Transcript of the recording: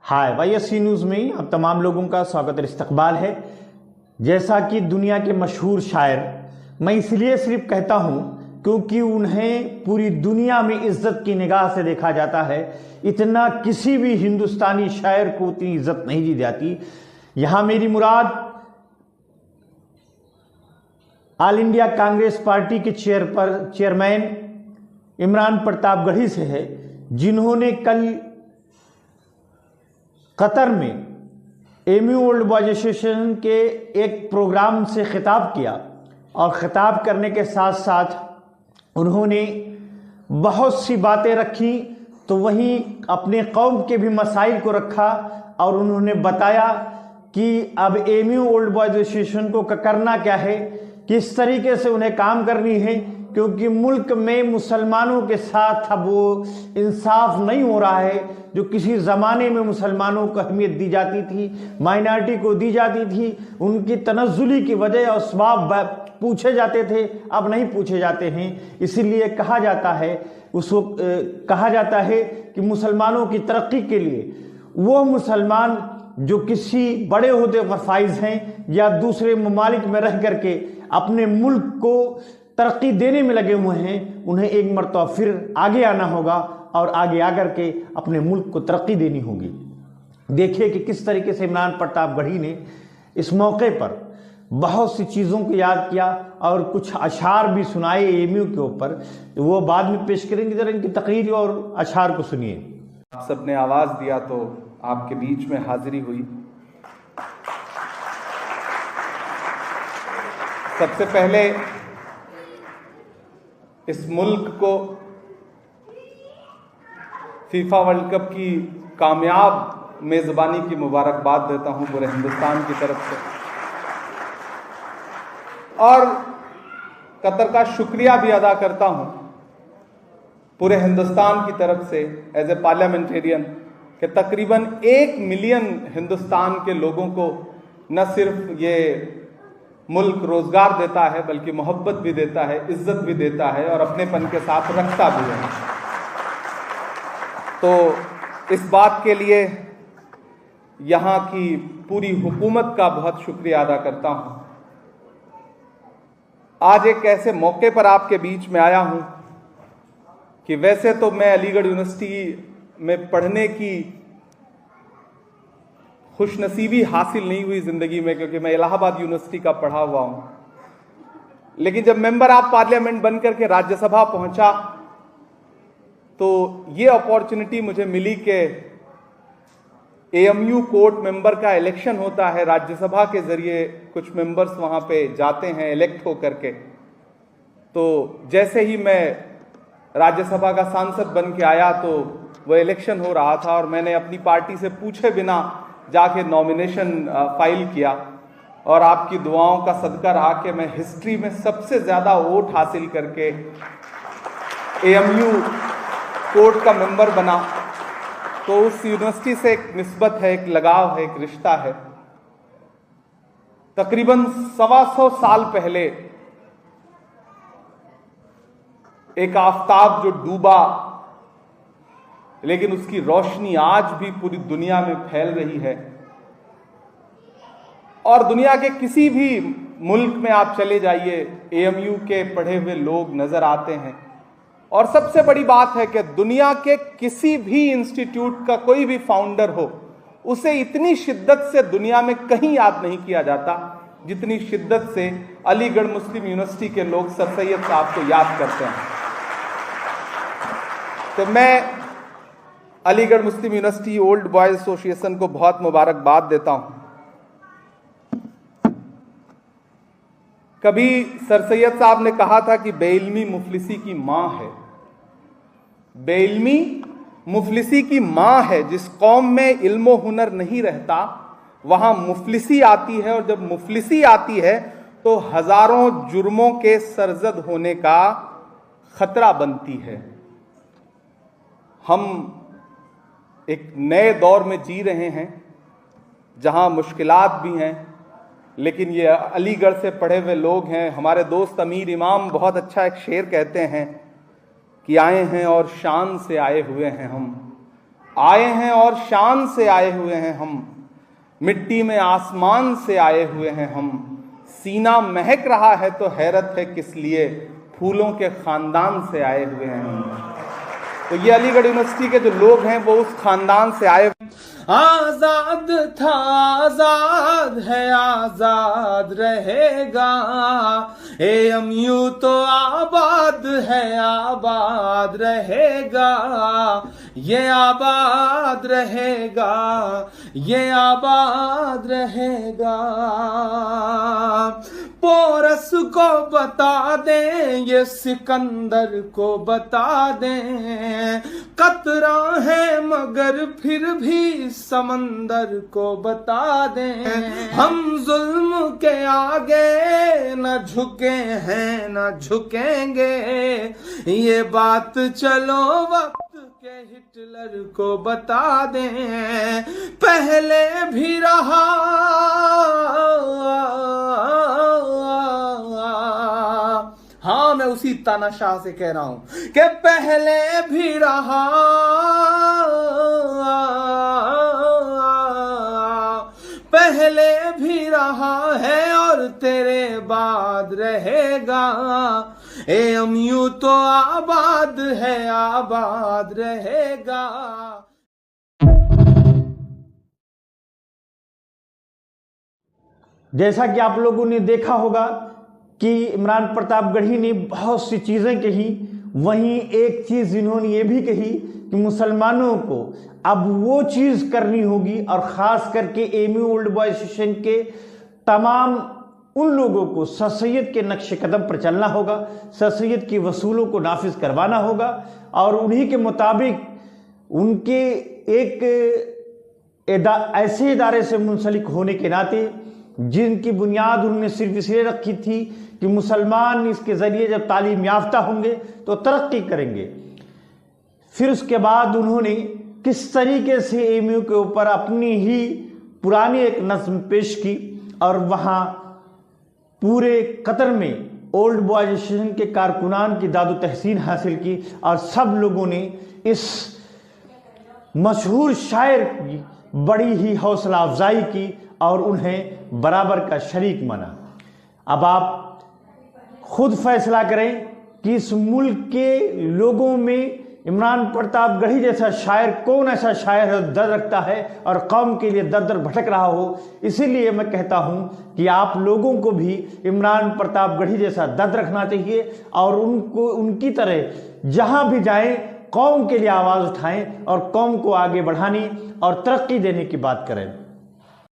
हाय YSC news में आप तमाम लोगों का स्वागत और इस्तकबाल है। जैसा कि दुनिया के मशहूर शायर, मैं इसलिए सिर्फ कहता हूँ क्योंकि उन्हें पूरी दुनिया में इज्जत की निगाह से देखा जाता है। इतना किसी भी हिंदुस्तानी शायर को उतनी इज्जत नहीं दी जाती। यहाँ मेरी मुराद ऑल इंडिया कांग्रेस पार्टी के चेयरमैन इमरान प्रताप गढ़ी से है, जिन्होंने कल कतर में एमयू ओल्ड बॉयज एसोसिएशन के एक प्रोग्राम से खिताब किया और खिताब करने के साथ साथ उन्होंने बहुत सी बातें रखी, तो वहीं अपने कौम के भी मसाइल को रखा और उन्होंने बताया कि अब एमयू ओल्ड बॉयज एसोसिएशन को करना क्या है, किस तरीके से उन्हें काम करनी है, क्योंकि मुल्क में मुसलमानों के साथ अब वो इंसाफ नहीं हो रहा है। जो किसी ज़माने में मुसलमानों को अहमियत दी जाती थी, माइनॉरिटी को दी जाती थी, उनकी तनज़्ज़ुली की वजह और सवाब पूछे जाते थे, अब नहीं पूछे जाते हैं। इसीलिए कहा जाता है कहा जाता है कि मुसलमानों की तरक्की के लिए वो मुसलमान जो किसी बड़े ओहदे पर फाइज हैं या दूसरे ममालिक में रह करके अपने मुल्क को तरक्की देने में लगे हुए हैं, उन्हें एक मरतबा फिर आगे आना होगा और आगे आकर के अपने मुल्क को तरक्की देनी होगी। देखिए कि किस तरीके से इमरान प्रताप गढ़ी ने इस मौके पर बहुत सी चीज़ों को याद किया और कुछ अशार भी सुनाए एमयू के ऊपर। वो बाद में पेश करेंगे, जरा इनकी तकरीर और अशार को सुनिए। आप सबने आवाज़ दिया तो आपके बीच में हाजिरी हुई। सबसे पहले इस मुल्क को फीफा वर्ल्ड कप की कामयाब मेज़बानी की मुबारकबाद देता हूं पूरे हिंदुस्तान की तरफ से, और कतर का शुक्रिया भी अदा करता हूं पूरे हिंदुस्तान की तरफ से एज ए पार्लियामेंटेरियन कि तकरीबन 1 मिलियन हिंदुस्तान के लोगों को न सिर्फ ये मुल्क रोजगार देता है बल्कि मोहब्बत भी देता है, इज्जत भी देता है और अपनेपन के साथ रखता भी है। तो इस बात के लिए यहाँ की पूरी हुकूमत का बहुत शुक्रिया अदा करता हूँ। आज एक ऐसे मौके पर आपके बीच में आया हूँ कि वैसे तो मैं अलीगढ़ यूनिवर्सिटी में पढ़ने की खुशनसीबी हासिल नहीं हुई ज़िंदगी में, क्योंकि मैं इलाहाबाद यूनिवर्सिटी का पढ़ा हुआ हूँ। लेकिन जब मेंबर ऑफ पार्लियामेंट बनकर के राज्यसभा पहुंचा तो ये अपॉर्चुनिटी मुझे मिली कि एएमयू कोर्ट मेंबर का इलेक्शन होता है राज्यसभा के जरिए, कुछ मेंबर्स वहाँ पे जाते हैं इलेक्ट हो करके। तो जैसे ही मैं राज्यसभा का सांसद बन के आया तो वो इलेक्शन हो रहा था और मैंने अपनी पार्टी से पूछे बिना जाके नॉमिनेशन फाइल किया, और आपकी दुआओं का सदका रहा कि मैं हिस्ट्री में सबसे ज़्यादा वोट हासिल करके एएमयू कोर्ट का मेंबर बना। तो उस यूनिवर्सिटी से एक निस्बत है, एक लगाव है, एक रिश्ता है। तकरीबन 125 साल पहले एक आफताब जो डूबा, लेकिन उसकी रोशनी आज भी पूरी दुनिया में फैल रही है, और दुनिया के किसी भी मुल्क में आप चले जाइए एएमयू के पढ़े हुए लोग नजर आते हैं। और सबसे बड़ी बात है कि दुनिया के किसी भी इंस्टीट्यूट का कोई भी फाउंडर हो, उसे इतनी शिद्दत से दुनिया में कहीं याद नहीं किया जाता जितनी शिद्दत से अलीगढ़ मुस्लिम यूनिवर्सिटी के लोग सर सैयद साहब को याद करते हैं। तो मैं अलीगढ़ मुस्लिम यूनिवर्सिटी ओल्ड बॉयज एसोसिएशन को बहुत मुबारकबाद देता हूं। कभी सर सैयद साहब ने कहा था कि बेइल्मी मुफलिसी की मां है। बेइल्मी मुफलिसी की मां है। जिस कौम में इल्म और हुनर नहीं रहता वहां मुफलिसी आती है, और जब मुफलिसी आती है तो हजारों जुर्मों के सरजद होने का खतरा बनती है। हम एक नए दौर में जी रहे हैं जहां मुश्किलात भी हैं, लेकिन ये अलीगढ़ से पढ़े हुए लोग हैं। हमारे दोस्त अमीर इमाम बहुत अच्छा एक शेर कहते हैं कि आए हैं और शान से आए हुए हैं हम, आए हैं और शान से आए हुए हैं हम, मिट्टी में आसमान से आए हुए हैं हम, सीना महक रहा है तो हैरत है किस लिए, फूलों के खानदान से आए हुए हैं हम। तो ये अलीगढ़ यूनिवर्सिटी के जो लोग हैं वो उस खानदान से आए। आजाद था आजाद है आजाद रहेगा, AMU तो आबाद है आबाद रहेगा, ये आबाद रहेगा, ये आबाद रहेगा। पोरस को बता दें, ये सिकंदर को बता दें, कतरा है मगर फिर भी समंदर को बता दें। हम जुल्म के आगे न झुके हैं न झुकेंगे, ये बात चलो वक्त के हिटलर को बता दें। पहले भी रहा हाँ, मैं उसी तानाशाह से कह रहा हूं कि पहले भी रहा, पहले भी रहा है और तेरे बाद रहेगा। AMU तो आबाद है आबाद रहेगा। जैसा कि आप लोगों ने देखा होगा कि इमरान प्रतापगढ़ी ने बहुत सी चीज़ें कही, वहीं एक चीज़ इन्होंने ये भी कही कि मुसलमानों को अब वो चीज़ करनी होगी और ख़ास करके AMU ओल्ड बॉय एसोसिएशन के तमाम उन लोगों को सर सैयद के नक्शे कदम पर चलना होगा, सर सैयद की वसूलों को नाफिज करवाना होगा और उन्हीं के मुताबिक उनके एक ऐसे इदारे से मुंसलिक होने के नाते जिनकी बुनियाद उन्होंने सिर्फ इसलिए रखी थी कि मुसलमान इसके ज़रिए जब तालीम याफ्ता होंगे तो तरक्की करेंगे। फिर उसके बाद उन्होंने किस तरीके से AMU के ऊपर अपनी ही पुरानी एक नज़्म पेश की और वहाँ पूरे कतर में ओल्ड बॉयज एसोसिएशन के कारकुनान की दादो तहसीन हासिल की और सब लोगों ने इस मशहूर शायर की बड़ी ही हौसला अफजाई की और उन्हें बराबर का शरीक माना। अब आप खुद फैसला करें कि इस मुल्क के लोगों में इमरान प्रतापगढ़ी जैसा शायर, कौन ऐसा शायर है दर्द रखता है और कौम के लिए दर दर भटक रहा हो। इसीलिए मैं कहता हूं कि आप लोगों को भी इमरान प्रतापगढ़ी जैसा दर्द रखना चाहिए और उनको उनकी तरह जहां भी जाएं कौम के लिए आवाज़ उठाएं और कौम को आगे बढ़ाने और तरक्की देने की बात करें।